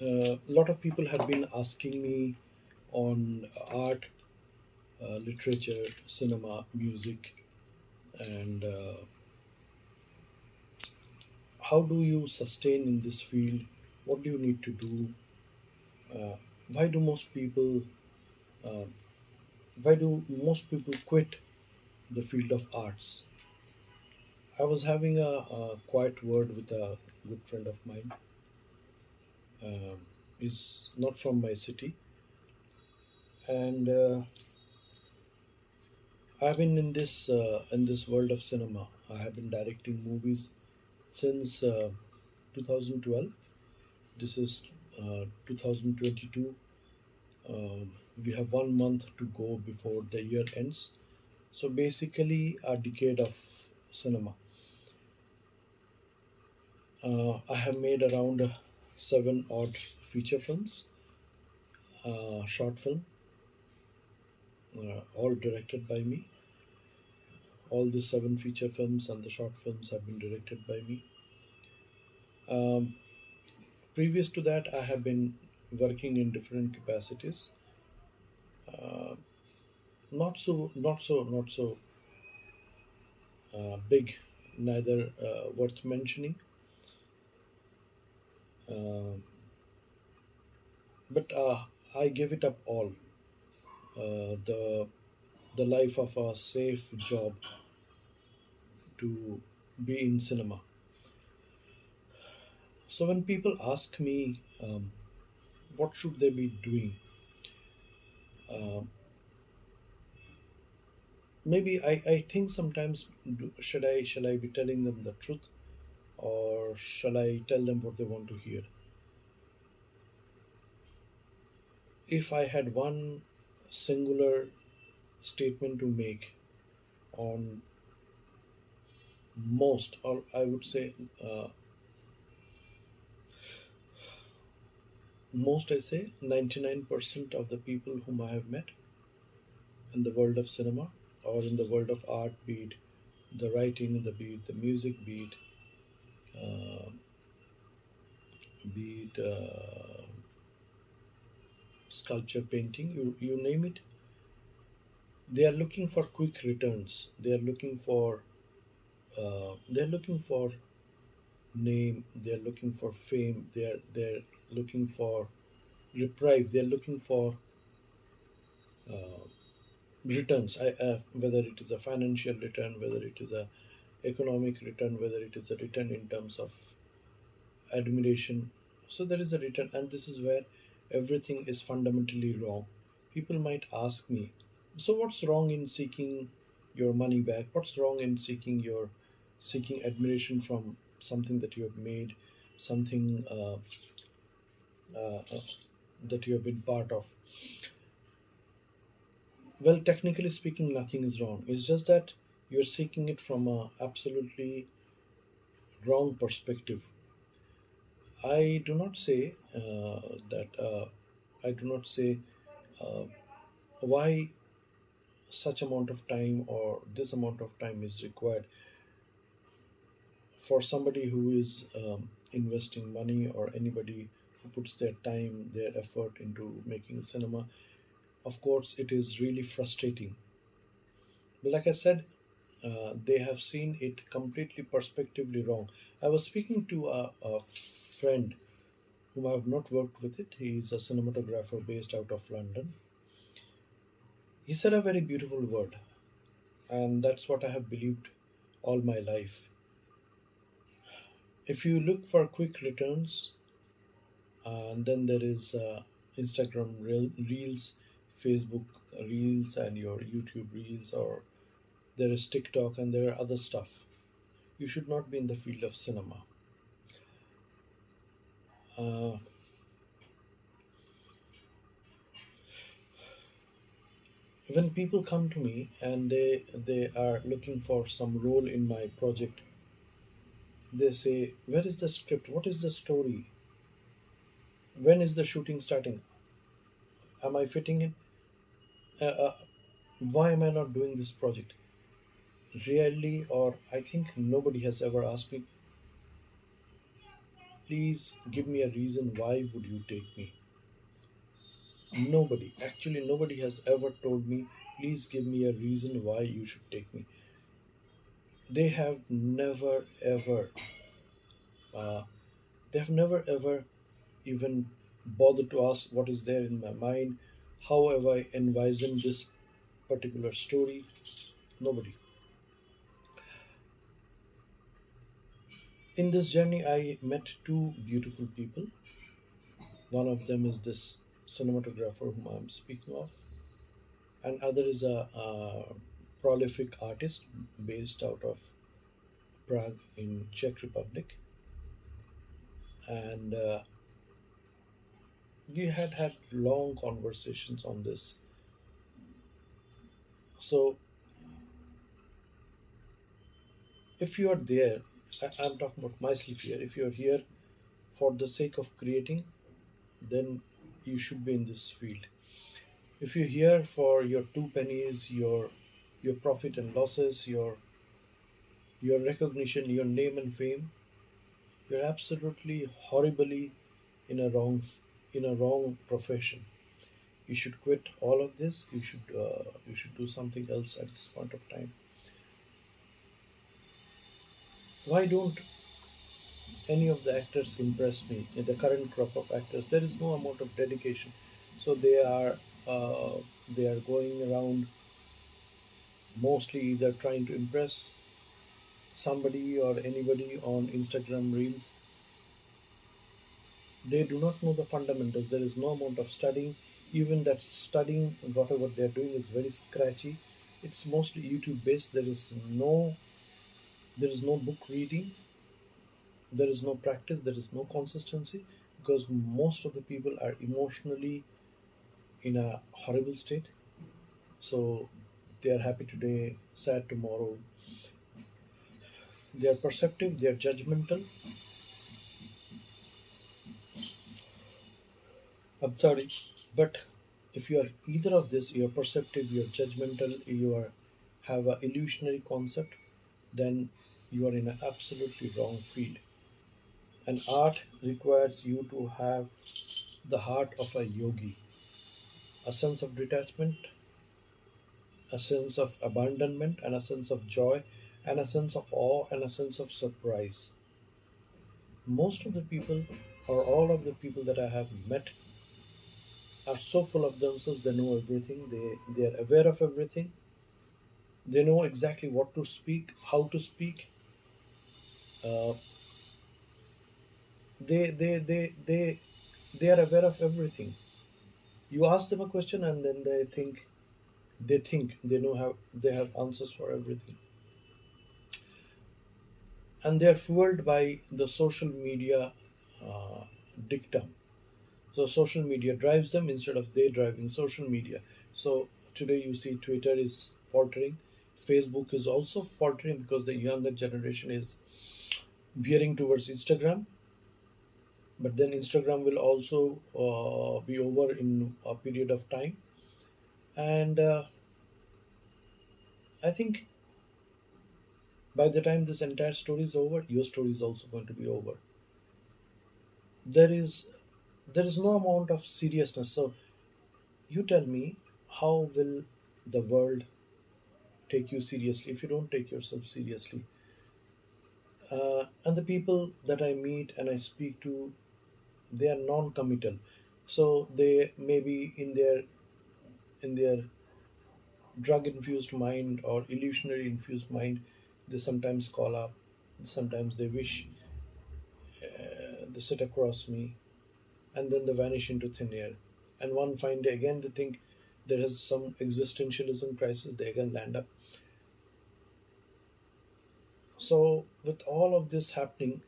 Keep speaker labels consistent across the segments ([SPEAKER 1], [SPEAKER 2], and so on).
[SPEAKER 1] A lot of people have been asking me on art, literature, cinema, music, and how do you sustain in this field? What do you need to do? Uh, why do most people uh, why do most people quit the field of arts? I was having a quiet word with a good friend of mine. He's not from my city, and I've been in this world of cinema. I have been directing movies since 2012. This is 2022. We have 1 month to go before the year ends. So basically, a decade of cinema. I have made around seven odd feature films, short film, all directed by me. All the seven feature films and the short films have been directed by me. Um, Previous to that, I have been working in different capacities. Uh, not so big, neither worth mentioning. Uh, but I gave it up all. The life of a safe job to be in cinema. So when people ask me what should they be doing, uh, maybe I think sometimes should I be telling them the truth, or shall I tell them what they want to hear? If I had one singular statement to make on most, or I would say most, I say 99% of the people whom I have met in the world of cinema or in the world of art, be it the writing, the music, uh, be it sculpture, painting, you name it, they are looking for quick returns. They are looking for name. They are looking for fame. They're looking for reprieve. They're looking for uh, returns. Whether it is a financial return, whether it is a economic return, whether it is a return in terms of admiration. So there is a return, and this is where everything is fundamentally wrong. People might ask me, so what's wrong in seeking your money back? What's wrong in seeking admiration from something that you have made, something uh, that you have been part of? Well, technically speaking, nothing is wrong. It's just that you're seeking it from a absolutely wrong perspective. I do not say that. I do not say uh, why such amount of time or this amount of time is required for somebody who is investing money, or anybody who puts their time, their effort into making cinema. Of course, it is really frustrating. But like I said, they have seen it completely perspectively wrong. I was speaking to a friend whom I have not worked with it. He is a cinematographer based out of London. He said a very beautiful word, and that's what I have believed all my life. If you look for quick returns, and then there is Instagram reels, Facebook reels, and your YouTube reels, or there is TikTok, and there are other stuff. You should not be in the field of cinema. Uh, when people come to me and they are looking for some role in my project, they say, "Where is the script? What is the story? When is the shooting starting? Am I fitting in? Why am I not doing this project?" Really, or I think nobody has ever asked me, please give me a reason why would you take me. Nobody, actually nobody has ever told me, please give me a reason why you should take me. They have never ever uh, they have never ever even bothered to ask what is there in my mind, how have I envisioned this particular story. Nobody. In this journey I met two beautiful people. One of them is this cinematographer whom I'm speaking of, and other is a prolific artist based out of Prague in Czech Republic. And we had long conversations on this. So if you are there, I'm talking about myself here. If you are here for the sake of creating, then you should be in this field. If you're here for your two pennies, your profit and losses, your recognition, your name and fame, you're absolutely horribly in a wrong profession. You should quit all of this. You should do something else at this point of time. Why don't any of the actors impress me in the current crop of actors? There is no amount of dedication, so uh, they are going around mostly either trying to impress somebody or anybody on Instagram reels. They do not know the fundamentals. There is no amount of studying. Even that studying, whatever they're doing, is very scratchy. It's mostly YouTube based. There is no book reading. There is no practice. There is no consistency, because most of the people are emotionally in a horrible state. So they are happy today, sad tomorrow. They are perceptive. They are judgmental. I'm sorry, but if you are either of this, you are perceptive, you are judgmental, you are have a illusionary concept, then you are in an absolutely wrong field. And art requires you to have the heart of a yogi, a sense of detachment, a sense of abandonment, and a sense of joy, and a sense of awe, and a sense of surprise. Most of the people, or all of the people that I have met, are so full of themselves. They know everything. They are aware of everything. They know exactly what to speak, how to speak. Uh, they are aware of everything. You ask them a question and then they think they know how they have answers for everything, and they are fueled by the social media uh, dictum. So social media drives them instead of they driving social media. So today you see Twitter is faltering, Facebook is also faltering because the younger generation is veering towards Instagram. But then Instagram will also be over in a period of time. And I think by the time this entire story is over, your story is also going to be over. There is no amount of seriousness. So you tell me, how will the world take you seriously if you don't take yourself seriously? And the people that I meet and I speak to, they are non-committal. So they may be in their drug infused mind or illusionary infused mind. They sometimes call up, sometimes they wish, they sit across me, and then they vanish into thin air. And one fine day again, they think there is some existentialism crisis, they again land up. So, with all of this happening,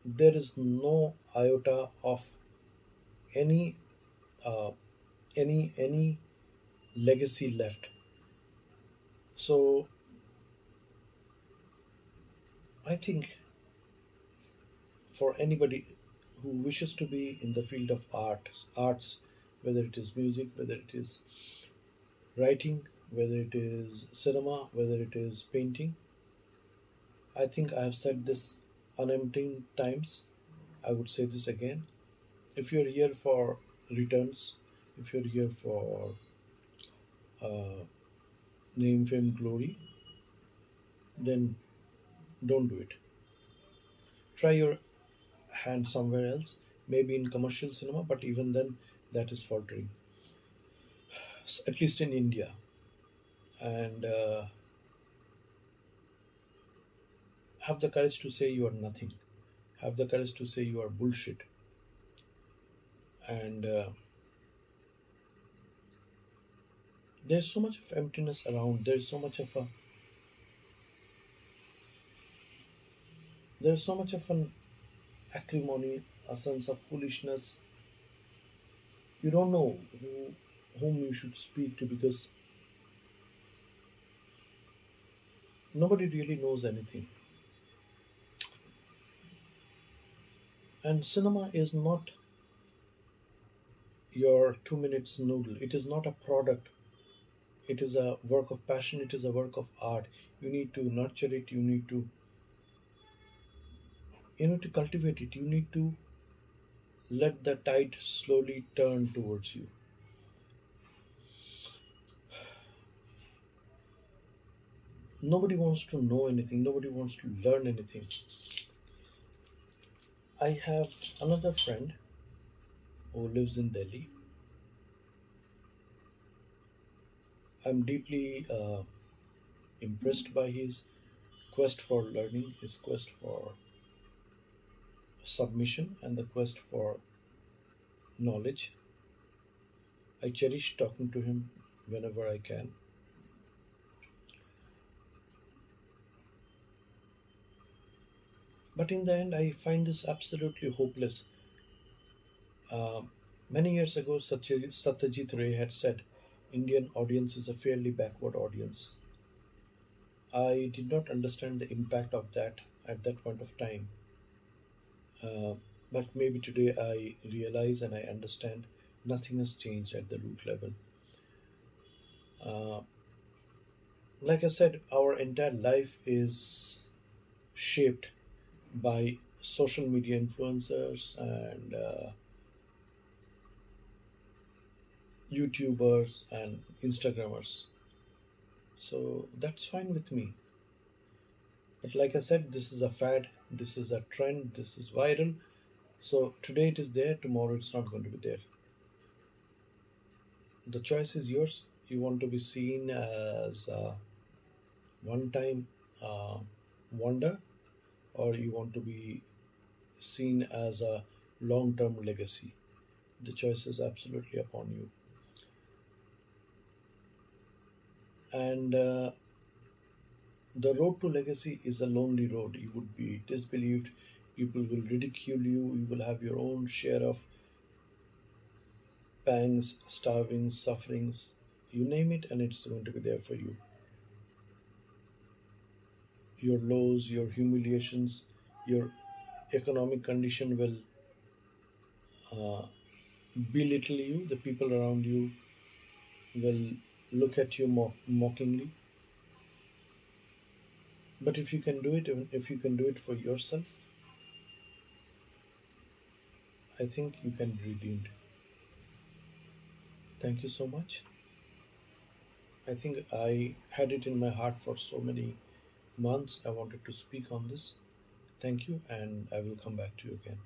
[SPEAKER 1] there is no iota of any uh, any legacy left. So, I think for anybody who wishes to be in the field of arts, whether it is music, whether it is writing, whether it is cinema, whether it is painting, I think I have said this unemptying times. I would say this again. If you're here for returns, if you're here for uh, name, fame, glory, then don't do it. Try your hand somewhere else, maybe in commercial cinema, but even then, that is faltering, at least in India. And have the courage to say you are nothing. Have the courage to say you are bullshit. And there's so much of emptiness around. There's so much of an acrimony, a sense of foolishness. You don't know whom you should speak to because nobody really knows anything. And cinema is not your 2 minutes noodle. It is not a product. It is a work of passion. It is a work of art. You need to nurture it. You need to cultivate it. You need to let the tide slowly turn towards you. Nobody wants to know anything. Nobody wants to learn anything. I have another friend who lives in Delhi. I'm deeply impressed by his quest for learning, his quest for submission, and the quest for knowledge. I cherish talking to him whenever I can. But in the end, I find this absolutely hopeless. Uh, Many years ago, Satyajit Ray had said, Indian audience is a fairly backward audience. I did not understand the impact of that at that point of time. Uh, but maybe today I realize and I understand nothing has changed at the root level. Uh, like I said, our entire life is shaped by social media influencers and YouTubers and Instagrammers. So that's fine with me. But like I said, this is a fad, this is a trend, this is viral. So today it is there, tomorrow it's not going to be there. The choice is yours. You want to be seen as a one time uh, wonder, or you want to be seen as a long term legacy. The choice is absolutely upon you. And the road to legacy is a lonely road. You would be disbelieved, people will ridicule you, you will have your own share of pangs, starvings, sufferings, you name it, and it's going to be there for you. Your lows, your humiliations, your economic condition will uh, belittle you. The people around you will look at you mockingly. But if you can do it, if you can do it for yourself, I think you can be redeemed. Thank you so much. I think I had it in my heart for so many months. I wanted to speak on this. Thank you, and I will come back to you again.